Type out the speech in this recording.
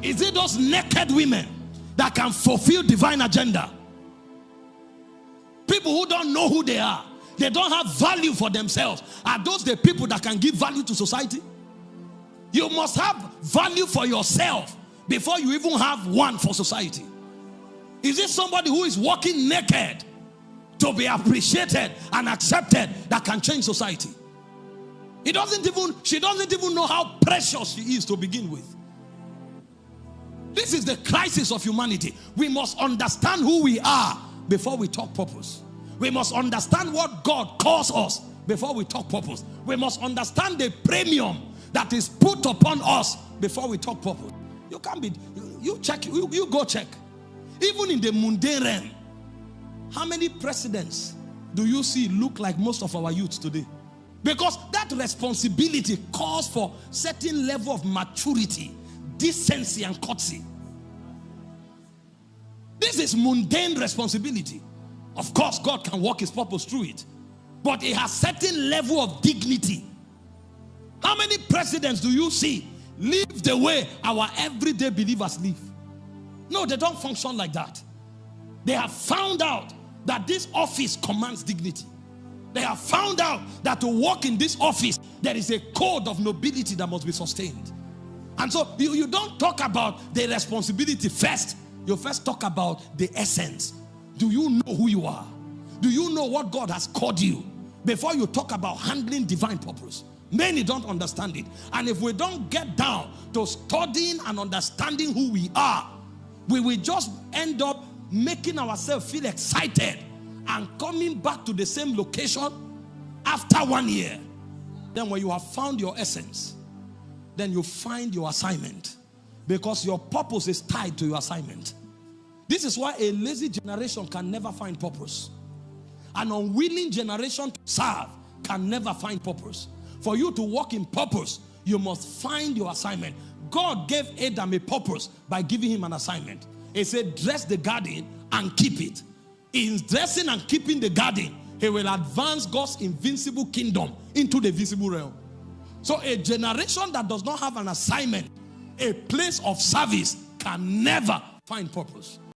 Is it those naked women that can fulfill divine agenda? People who don't know who they are, they don't have value for themselves. Are those the people that can give value to society? You must have value for yourself before you even have one for society. Is it somebody who is walking naked to be appreciated and accepted that can change society? She doesn't even know how precious she is to begin with. This is the crisis of humanity. We must understand who we are before we talk purpose. We must understand what God calls us before we talk purpose. We must understand the premium that is put upon us before we talk purpose. You can't be, you check, you go check. Even in the mundane realm, how many presidents do you see look like most of our youth today? Because that responsibility calls for certain level of maturity, decency and courtesy. This is mundane responsibility. Of course, God can work his purpose through it, but it has certain level of dignity. How many presidents do you see live the way our everyday believers live? No, they don't function like that. They have found out that this office commands dignity. They have found out that to work in this office, there is a code of nobility that must be sustained. And so you don't talk about the responsibility first. You first talk about the essence. Do you know who you are? Do you know what God has called you? Before you talk about handling divine purpose. Many don't understand it. And if we don't get down to studying and understanding who we are, we will just end up making ourselves feel excited and coming back to the same location after 1 year. Then when you have found your essence, then you find your assignment, because your purpose is tied to your assignment. This is why a lazy generation can never find purpose. An unwilling generation to serve can never find purpose. For you to walk in purpose, you must find your assignment. God gave Adam a purpose by giving him an assignment. He said, dress the garden and keep it. In dressing and keeping the garden, he will advance God's invincible kingdom into the visible realm. So a generation that does not have an assignment, a place of service, can never find purpose.